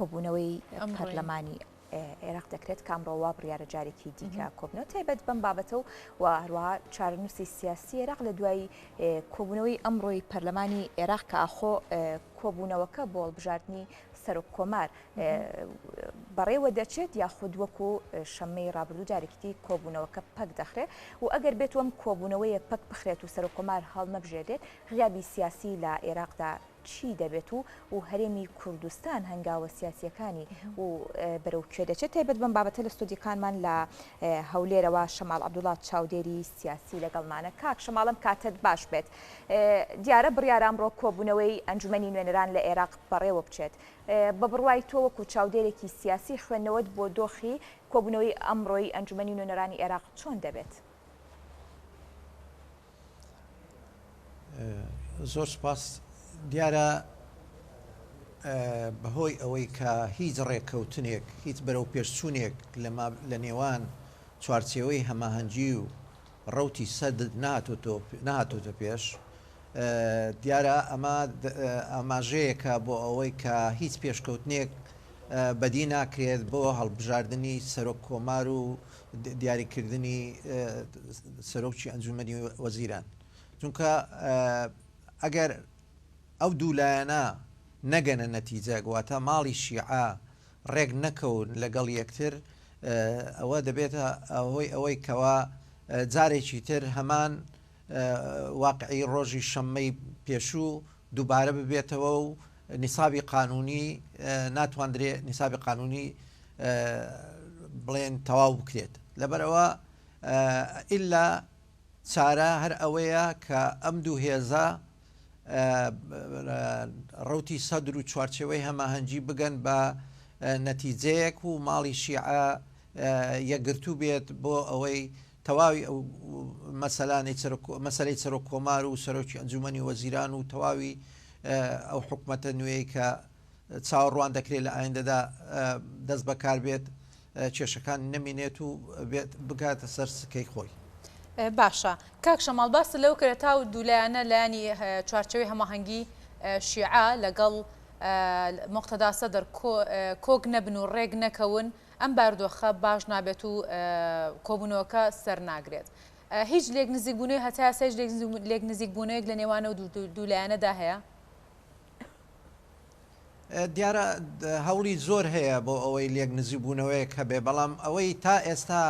کۆبوونەوەی پەرلەمانی عێراق دەکرێت کامڕۆوە بڕیارە جارێکی دیکە کۆبنەوە تایبەت بەم بابەتە و هەروەها چارەنووسی سیاسی عێراق لە دوای کۆبوونەوەی ئەمڕۆی پەرلەمانی عێراق کە ئاخۆ کۆبوونەوەکە بۆ هەڵبژاردننی سەر و کۆمار بەڕێوە دەچێت یاخود وەکو شەمەی ڕابردوو جارێکی کۆبوونەوەکە پەک دەخرێت و ئەگەر بێت وەم کۆبوونەوەیە پەک بخرێت و سەر و کۆمار هەڵ نەبژێرێت غیابی سیاسی لە عێراقدا چی دەبێت و هەرێمی کوردستان هەنگاوە سیاسیەکانی و بەرەو کوێ دەچێت تایبەت بەم بابەتە لە ستۆدیۆکانمان لە هەولێرەوە شەماڵ عەبدوڵڵا چاودێری سیاسی لەگەڵمانە کاک شەماڵم کاتت باش بێت دیارە بڕیارە ئەمڕۆ کۆبوونەوەی ئەنجومەنی نوێنەران لە عێراق بەڕێوە بچێت بە بڕوای تۆ وەکو چاودێرێکی سیاسی خوێندنەوەت بۆ دۆخی کۆبوونەوەی ئەمڕۆی ئەنجومەنی نوێنەرانی عێراق چۆن دەبێت؟ زۆر سپاس دیارە بەهۆی ئەوەی کە هیچ ڕێککەوتنێک هیچ بەرەو پێشچوونێک لە نێوان چوارچێوەی هەماهەنگی و ڕەوتی سەد نهاتۆتە پێش دیارە ئەمە ئاماژەیەکە بۆ ئەوەی کە هیچ پێشکەوتنێک بەدی ناکرێت بۆ هەڵبژاردننی سەرۆک کۆمار و دیاریکردنی سەرۆکی ئەنجومەنی وەزیران چونکە ئەگەر ئەو دوولایەنە نەگەنە نەتیجە واتە ماڵی شیعە ڕێک نەکەون لەگەڵ یەکتر ئەوە دەبێتە ئەوەی کەوا جارێکی تر هەمان واقعی ڕۆژی شەممەی پێشوو دووبارە ببێتەوە و نیسابی قانونی ناتواندرێت نیسابی قانونی بڵێن تەواو بکرێت لەبەرەوە ئیلا چارە هەر ئەوەیە کە ئەم دوو هێزە ڕەوتی سەدر و چوارچێوەی هەماهەنگی بگەن بە نەتیجەیەک و ماڵی شیعە یەکگرتوو بێت بۆ ئەوەی تەواوی ئەو مەسەلەی سەرۆک کۆمار و سەرۆکی ئەنجومەنی وەزیران و تەواوی ئەو حکومەتە نوێی کە چاوەڕوان دەکرێت لە ئایندەدا دەست بەکار بێت کێشەکان نەمینێت و بگاتە سەر سکەی خۆی. باشە کاک شەماڵ باس لەو کرێت تا و دوولایەنە لایانی چوارچەوەی هەماهەنگی شیعە لەگەڵ مۆقتەدا سەدر کۆک نەبن و ڕێک نەکەون ئەم باردۆخە باش نابێت و کۆبوونەوەکە سەر ناگرێت هیچ لێک نزیکبوونەوەی هەتا سێژ لێک نزیکبوونەوەیەک لە نێوانە و دوولایەنەدا هەیە دیارە هەوڵی زۆر هەیە بۆ ئەوەی لێک نزیکبوونەوەیەک هەبێ بەڵام ئەوەی تا ئێستا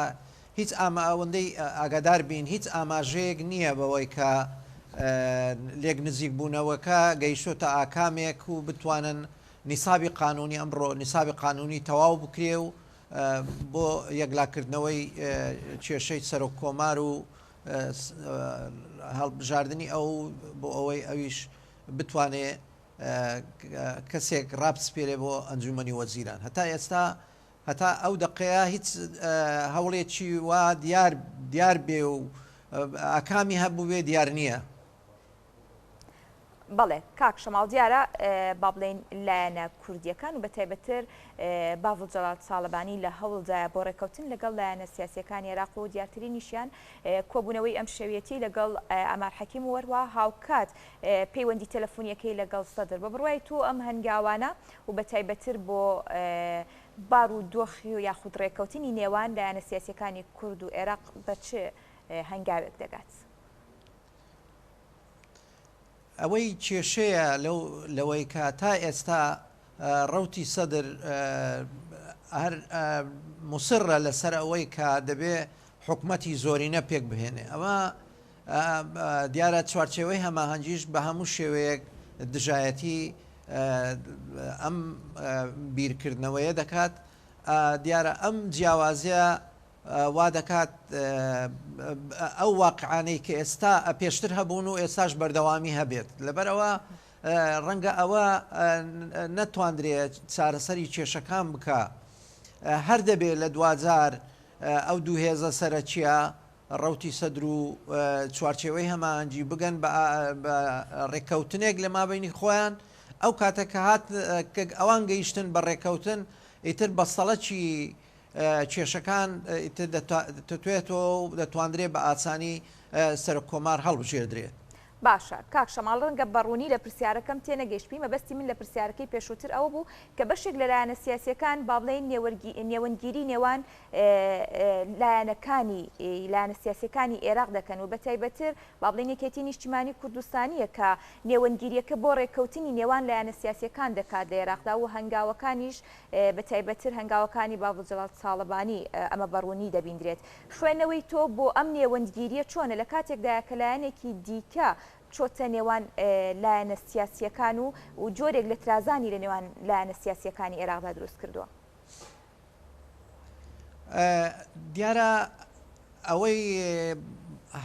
هیچ ئەوەندەی ئاگادار بین هیچ ئاماژەیەک نییە بەوەی کە لێک نزیک بوونەوەکە گەیشتۆتە ئاکامێک و بتوانن نیسابی قانونی ئەمڕۆ نیسابی قانونی تەواو بکرێ و بۆ یەکلاکردنەوەی کێشەی سەرۆک کۆمار و هەڵبژاردننی ئەو بۆ ئەوەی ئەویش بتوانێت کەسێک ڕابسپێرێ بۆ ئەنجومەنی وەزیران هەتا ئێستا هەتا ئەو دقەیە هیچ هەوڵێکی وا دیار بێ و ئاکامی هەبوو بێ دیار نییە. بەڵێ کاک شەماڵ دیارە با بڵێن لایەنە کوردیەکان و بە تایبەتر باڤڵ جەلال ساڵبانی لە هەوڵدایە بۆ ڕێکەوتن لەگەڵ لایەنە سیاسیەکانی عێراق و دیارترینیشیان کۆبوونەوەی ئەم شێویەتی لەگەڵ ئەمار حەکیم و وەروە هاوکات پەیوەندی تەلەفۆنیەکەی لەگەڵ سەدر بە بڕوای تو ئەم هەنگاوانە و بە تایبەتر بۆ بار و دۆخی و یاخود ڕێکەوتنی نێوان لایەنە سیاسیەکانی کورد و عێراق بە چ هەنگاوێک دەگات؟ ئەوەی کێشەیە لەوەی کە تا ئێستا ڕەوتی سەدر هەر مسرە لەسەر ئەوەی کە دەبێ حکومەتی زۆرینە پێک بهێنێ ئەمە دیارە چوارچێوەی هەماهەنگیش بە هەموو شێوەیەک دژایەتی ئەم بیرکردنەوەیە دەکات دیارە ئەم جیاوازیە وا دەکات ئەو واقعانەی کە ئێستا پێشتر هەبوون و ئێستاش بەردەوامی هەبێت لەبەرەوە ڕەنگە ئەوە نەتواندرێت چارەسەری کێشەکان بکە هەر دەبێت لە دوجار ئەو دوو هێزە سەرەکیە ڕەوتی سەدر و چوارچێوەی هەماهەنگی بگەن بە ڕێککەوتنێک لە مابینی خۆیان ئەو کاتە کە هات ئەوان گەیشتن بە ڕێککەوتن ئیتر بەسەڵەکی کێشەکان دەتوێتەوە و دەتواندرێت بە ئاسانی سەر کۆمار هەڵبژێردرێت باشە کاک شەماڵ ڕەنگە بەڕوونی لە پرسیارەکەم تێنەگەیشتبی مەبەستی من لە پرسیارەکەی پێشووتر ئەوە بوو کە بەشێک لەلایەنە سیاسیەکان با بڵێن نێوەندگیری نێوان لایەنە سیاسیەکانی عێراق دەکەن و بە تایبەتر با بڵێن یەکێتی نیشتیمانی کوردستانیە کە نێوەندگیریەکە بۆ ڕێککەوتنی نێوان لایەنە سیاسیەکان دەکات لە عێراقدا و هەنگاوەکانیش بە تایبەتر هەنگاوەکانی باوەجەڵات ساڵبانی ئەمە بەڕوونی دەبیندرێت خوێنەوەی تۆ بۆ ئەم نێوەندگیریە چۆنە لە کاتێکدایە کە لایەنێکی دیکە چۆتە نێوان لایەنە سیاسیەکان و جۆرێک لە ترازانی لە نێوان لایەنە سیاسیەکانی عێراقدا دروست کردووە دیارە ئەوەی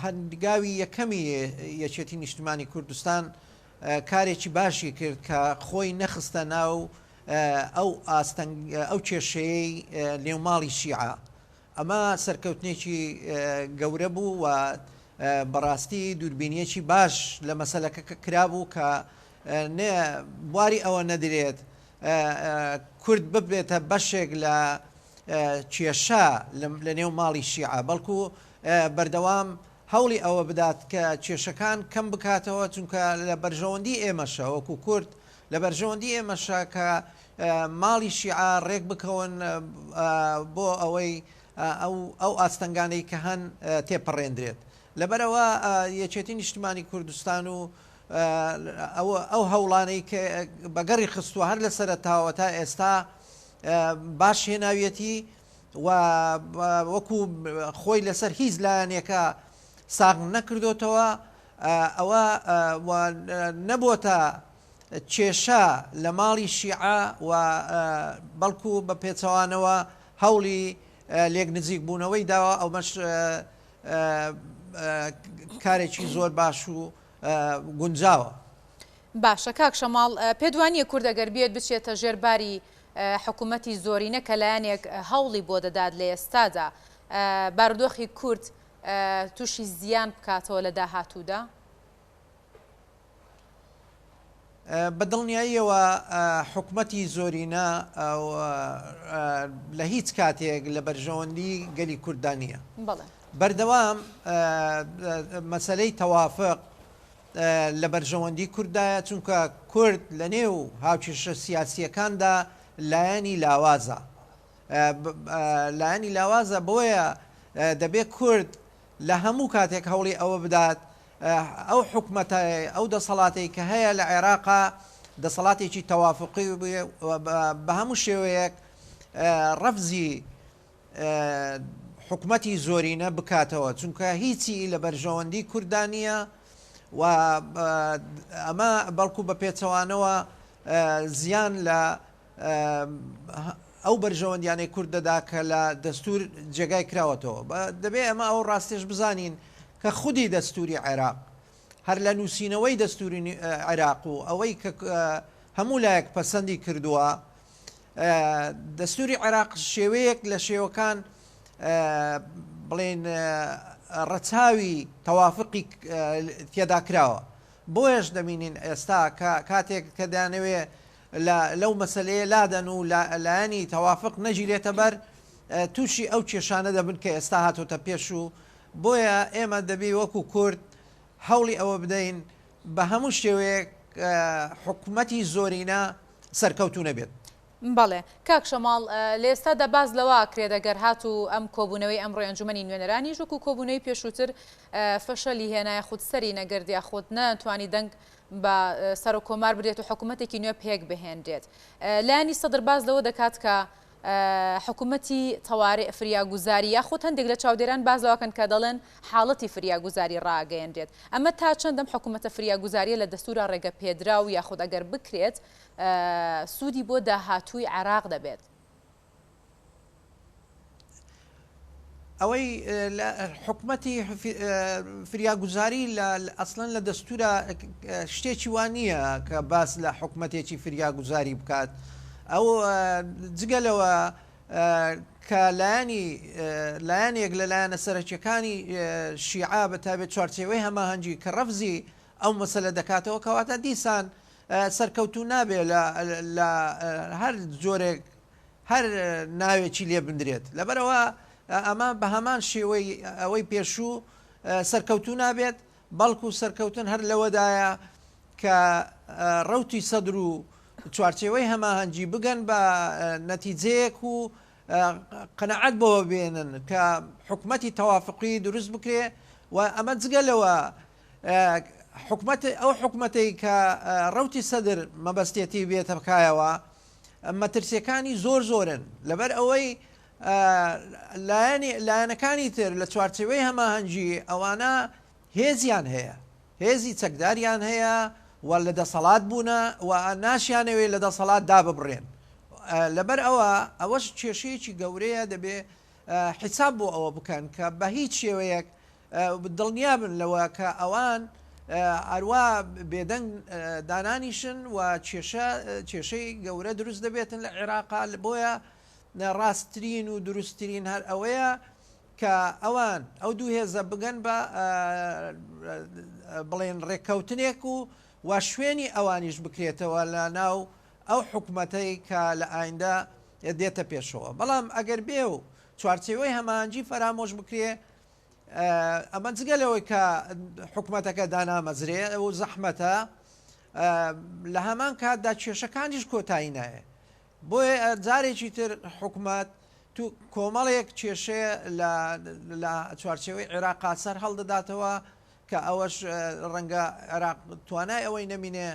هەنگاوی یەکەمی یەکێتی نیشتیمانی کوردستان کارێکی باشی کرد کە خۆی نەخستە ناو ئەو کێشەیەی نێوماڵی شیعە ئەمە سەرکەوتنێکی گەورە بوو و بەڕاستی دووربینیەکی باش لە مەسەلەکە کرابوو کە بواری ئەوە نەدرێت کورد ببێتە بەشێک لە کێشە لە نێو ماڵی شیعە بەڵکو بەردەوام هەوڵی ئەوە بدات کە کێشەکان کەم بکاتەوە چونکە لە بەرژەوەندی ئێمەشە وەکو کورد لە بەرژەوەندی ئێمەشە کە ماڵی شیعە ڕێک بکەون بۆ ئەوەی ئەو ئاستەنگانەی کە هەن تێپەڕێندرێت لەبەرەوە یەکێتی نیشتیمانی کوردستان و ئەو هەوڵانەی کە بەگەڕی خستووە هەر لە سەرەتاوە تا ئێستا باش هێناویەتی و وەکو خۆی لەسەر هیچ لایەنێکە ساغ نەکردوتەوە ئەوە نەبووە کێشە لە ماڵی شیعە و بەڵکو بە پێچەوانەوە هەوڵی لێک نزیک بوونەوەی داوە ئەومەش کارێکی زۆر باش و گونجاوە باشە کاک شەماڵ پێدوانیە کورد ئەگەر بێت بچێتە ژێرباری حکوومەتی زۆرینە کە لایەنێک هەوڵی بۆ دەدات لە ئێستادا بارودۆخی کورد تووشی زیان بکاتەوە لە داهاتوودا بەدڵنیاییەوە حکوومەتی زۆرینە لە هیچ کاتێک لە بەرژەوەندی گەلی کوردانیە بەردەوام مەسلەی تەوافق لە بەرژەوەندی کوردایە چونکە کورد لە نێو هاوکێشە سیاسیەکاندا لایەنی لاوازە لایەنی لاوازە بۆیە دەبێت کورد لە هەموو کاتێک هەوڵی ئەوە بدات ئەو حکومەتە ئەو دەسەڵاتەی کە هەیە لە عێراقا دەسەڵاتێکی تەوافقی بە هەموو شێوەیەک ڕەفزی حکومەتی زۆرینە بکاتەوە چونکە هیچی لە بەرژەوەندی کوردانیە و ئەمە بەڵکو بە پێچەوانەوە زیان لە ئەو بەرژەوەندیانەی کوورد دەدا کە لە دەستور جێگای کراوەتەوە دەبێت ئەمە ئەو ڕاستێش بزانین کە خودی دەستوری عێراق هەر لە نووسینەوەی دەستوری عێراق و ئەوەی کە هەموو لایەک پەسەندی کردووە دەستوری عێراق شێوەیەک لە شێوەکان بڵێن ڕەچاوی تەوافقی تێدا کراوە بۆیش دەبینین ئێستا کاتێک کە دانەوێ لەو مەسلەیە لادەن و لایەنی تەوافق نەگیرێتە بەر تووشی ئەو کێشانە دەبن کە ئێستا هاتۆتە پێش و بۆیە ئێمە دەبێ وەکو کورد هەوڵی ئەوە بدەین بە هەموو شێوەیەک حکوومەتی زۆرینە سەرکەوتو نەبێت بەڵێ کاک شەماڵ لە ئێستادا باز لەوە کرێ دەگەر هات و ئەم کۆبوونەوەی ئەمڕۆی ئەنجومەنی نوێنەرانی ژووک و کۆبوونەوەی پێشووتر فەشەلی هێنایە خودسەری نەگەردیا خۆت نەتوانی دەنگ بە سەر و کۆمار بدێت و حکوومەتێکی نوێ پێک بهێنرێت لایەنی سەدر باز لەوە دەکات کە حکوومەتی تەوارێ فریاگوزاری یاخود هەندێک لە چاودێران باز لەوەکەن کە دەڵێن حاڵەتی فریاگوزاری ڕاگەیەندرێت ئەمە تا چەندەم حکوومەتە فریاگوزاریە لە دەستورە ڕێگە پێدرا و یاخود ئەگەر بکرێت سوودی بۆ داهاتووی عێراق دەبێت ئەوەی حکوومەتی فریاگوزاری ئەسڵەن لە دەستورە شتێکی وان نییە کە باس لە حکوومەتێکی فریاگوزاری بکات ئەو جگەلەوە کە لایەنێک لە لایەنە سەرچەکانی شیعە بەتابێت چوارچێوەی هەماهەنگی کە ڕەفزی ئەو مەسەلە دەکاتەوە کەواتە دیسان سەرکەوتو نابێ لە هەر جۆرێک هەر ناوێکی لێ بندرێت لەبەرەوە ئەمە بە هەمان شێوەی ئەوەی پێشوو سەرکەوتو نابێت بەڵکو سەرکەوتن هەر لەوەدایە کە ڕەوتی سەدر و چوارچێوەی هەماهەنگی بگەن بە نەتیجەیەک و قەنەعەت بەوە بێنن کە حکومەتی تەوافقی دروست بکرێ و ئەمە جگەلەوە ئەو حکومەتەی کە ڕەوتی سەدر مەبەستێتی بێتە بکایەوە مەترسیەکانی زۆرن لەبەر ئەوەی لایەنەکانی تر لە چوارچێوەی هەماهەنگی ئەوانە هێزیان هەیە هێزی چەکداریان هەیە و لە دەسەڵات بوونە و ناشیانەوێت لە دەسەڵات داببڕێن لەبەر ئەوەش کێشەیەکی گەورەیە دەبێ حیساب بۆ ئەوە بکەن کە بە هیچ شێوەیەک دڵنیابن لەوە کە ئەوان ئەروە بێدەنگ دانانیشن و کێشەی گەورە دروست دەبێتن لە عێراقا بۆیە ڕاستترین و دروستترین هەر ئەوەیە کە ئەوان ئەو دوو هێزە بگەن بە بڵێن ڕێککەوتنێک و شوێنی ئەوانیش بکرێتەوە لە ناو ئەو حکومەتەی کە لە ئایندا دێتە پێشەوە بەڵام ئەگەر بێ و چوارچێوەی هەمانجی فەرامۆش بکرێ ئەمە جگەلەوەی کە حکومەتەکە دانامەزرێ و زەحمەتە لە هەمان کاتدا کێشەکانیش کۆتایی نایە بۆیە جارێکی تر حکومەت تو کۆمەڵێک کێشەیە لە چوارچێوەی عێراقا سەر هەڵدەداتەوە کە ئەوەش ڕەنگە عێراق توانای ئەوەی نەمینێ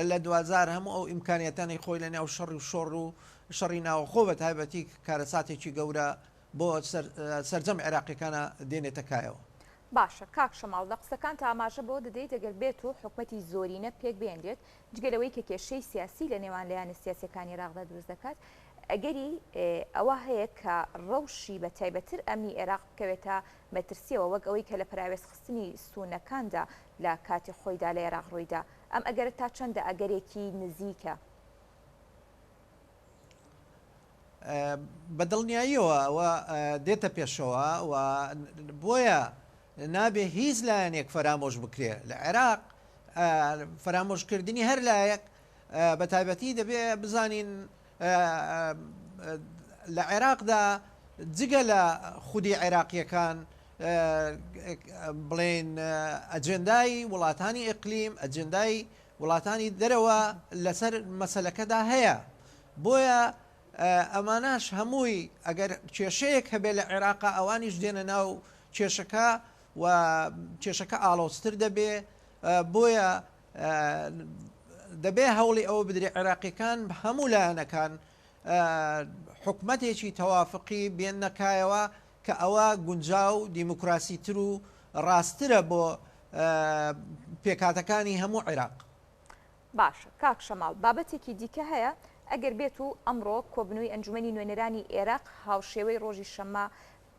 لە 2000 هەموو ئەو ئیمکانیەتانی خۆی لە نێو شەڕی و شۆڕ و شەڕی ناوەخۆ بە تایبەتی کارەساتێکی گەورە بۆ سەرجەم عێراقیەکانە دێنێتە کایەوە. باشە کاک شەماڵ لە قسەکان تا ئاماژە بۆ دەدەیت ئەگەر بێت و حکومەتی زۆرینە پێک بێنرێت جگەلەوەی کە کێشەی سیاسی لە نێوان لایەنە سیاسەکانی عێراقدا دروست دەکات ئەگەری ئەوە هەیە کە ڕەوشی بە تایبەتر ئەمنی عێراق بکەوێتە مەترسیەوە وەک ئەوەی کە لە پراوێز خستنی سوونەکاندا لە کاتی خۆیدا لە عێراق ڕوویدا ئەم ئەگەرە تا چەندە ئەگەرێکی نزیکە بەدڵنیاییەوە دێتە پێشەوە و بۆیە نابێ هیچ لایەنێک فەرامۆش بکرێ لە عێراق فەرامۆشکردنی هەر لایەک بە تایبەتی دەبێ بزانین لە عێراقدا جگە لە خودی عێراقیەکان بڵێن ئەجێندای وڵاتانی ئیقلیم ئەجێندای وڵاتانی دەرەوە لەسەر مەسەلەکەدا هەیە بۆیە ئەماناش هەمووی ئەگەر کێشەیەک هەبێ لە عێراقا ئەوانیش دێنە ناو کێشەکە و کێشەکە ئاڵۆستر دەبێ بۆیە دەبێ هەوڵی ئەوە بدرێ عێراقیەکان هەموو لایەنەکان حکومەتێکی تەوافقی بێن نەکایەوە کە ئەوە گونجاو دیموکراسیتر و ڕاسترە بۆ پێکاتەکانی هەموو عێراق. باشە کاک شەماڵ بابەتێکی دیکە هەیە ئەگەر بێت و ئەمڕۆ کۆبنەوەی ئەنجومەنی نوێنەرانی عێراق هاوشێوەی ڕۆژی شەممە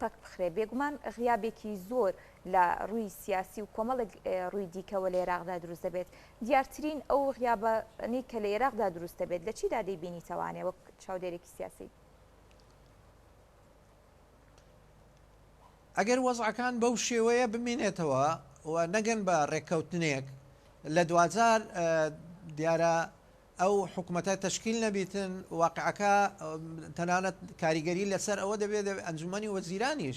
پەک بخرێ بێگومان غیابێکی زۆر لە ڕووی سیاسی و کۆمەڵێک ڕووی دیکەوە لە عێراقدا دروست دەبێت دیارترین ئەو غیابەنی کە لە عێراقدا دروست دەبێت لە چیدا دەیبینی تەوانێ وەک چاودێرێکی سیاسی ئەگەر وەزعەکان بەو شێوەیە بمێنێتەوە و نەگەن بە ڕێککەوتنێک لە 2000 دیارە ئەو حکوومەتە تشکیل نەبیتن واقعەکە تەنانەت کاریگەری لەسەر ئەوە دەبێت ئەنجومەنی وەزیرانیش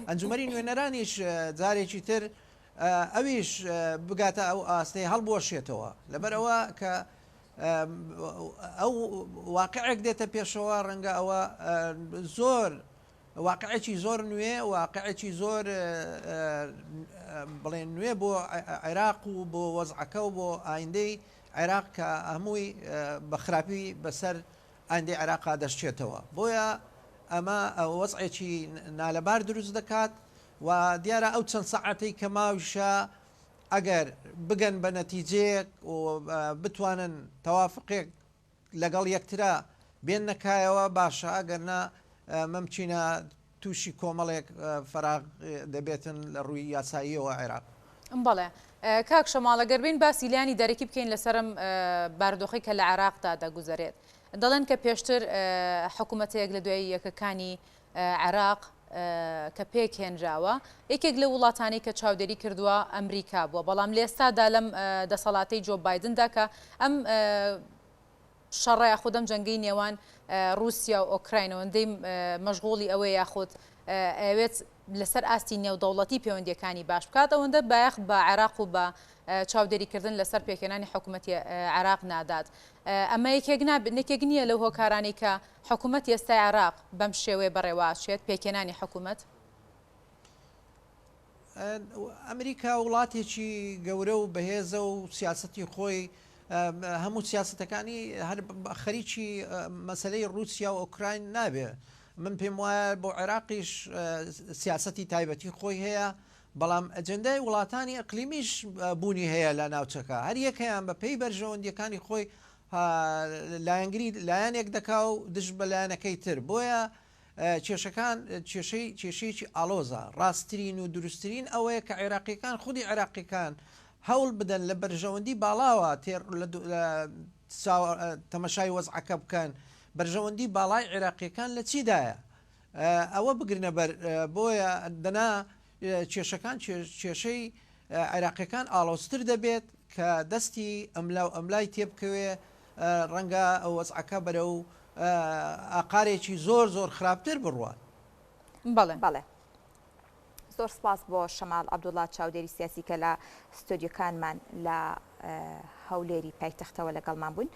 ئەنجومەری نوێنەرانیش جارێکی تر ئەویش بگاتە ئەو ئاستەی هەڵبۆشێتەوە لەبەرەوە کە ئەو واقعێک دێتە پێشەوە ڕەنگە ئەوە زۆر واقعێکی زۆر نوێ واقعێکی زۆر بڵێن نوێ بۆ عێراق و بۆ وەزعەکە و بۆ ئایندەی عێراق کە هەمووی بە خراپی بەسەر ئایندەی عێراقا دەشتێتەوە بۆیە ئەمە وەزعێکی نالەبار دروست دەکات و دیارە ئەو چەند سەعاتەی کە ماویشە ئەگەر بگەن بە نەتیجەیەک و بتوانن تەوافقێک لەگەڵ یەکترا بێن نەکایەوە باشە ئەگەرنا مەمچینە تووشی کۆمەڵێک فراغ دەبێتن لە ڕووی یاساییەوە عێراق. بەڵێ کاک شەماڵە گەربین باسی لایانی دەرەکی بکەین لەسەرم بارودۆخی کە لە عێراقدا دەگوزارێت دەڵێن کە پێشتر حکوومەتەیەک لە دوای یەکەکانی عێراق کە پێک هێنراوە یەکێک لە وڵاتانی کە چاودێری کردووە ئەمریکا بووە بەڵام لە ئێستادا لەم دەسەڵاتی جۆ بایدندا کە ئەم شەڕای خودم جەنگەی نێوان رووسیا و ئۆکراینەوەندەی مەشغوڵی ئەوەی یاخود ئەوێت لەسەر ئاستی نێودەوڵەتی پەیوەندیەکانی باش بکات ئەوەندە بایەخ بە عێراق و بە چاودێریکردن لەسەر پێکێنانی حکوومەتی عێراق نادات. ئەمە یەکێک نییە لەو هۆکارانی کە حکوومەت ئێستای عێراق بەم شێوەیە بەڕێواشێت پێکێنانی حکوومەت. ئەمریکا وڵاتێکی گەورە و بەهێزە و سیاسەتی خۆی هەموو سیاستەکانی هەر خەریکی مەسلەی رووسیا و ئۆکراین نابێ. من پێم وایە بۆ عێراقیش سیاسەتی تایبەتی خۆی هەیە، بەڵام ئەجەندای وڵاتانی ئەقلیمیش بوونی هەیە لە ناوچەکە. هەر یەکەیان بە پێی بەرژەوەندیەکانی خۆی لایەنگری لایەنێک دەکا و دژ بە لایەنەکەی تر. بۆیە کێشەکان کێشەیەکی ئالۆزە. ڕاستترین و دروستترین ئەوەیە کە عێراقیەکان خودی عێراقیەکان هەوڵ بدەن لە بەرژەوەندی باڵاوە تەمەشای وەزعەکە بکەن. بەرژەوەندی باڵای عێراقیەکان لە چیدایە؟ ئەوە بگرنە بەر. بۆیە دەنا کێشەکان کێشەی عێراقیەکان ئالۆزتر دەبێت کە دەستی ئەملای تێبکەوێ ڕەنگە ئەو وەزعەکە بەرە و ئاقارێکی زۆر زۆر خراپتر بڕوات. بەڵێ زۆر سپاس بۆ شەماڵ عەبدوڵڵا چاودێری سیاسی کە لە ستۆدیۆکانمان لە هەولێری پایتەختەوە لەگەڵمان بوون.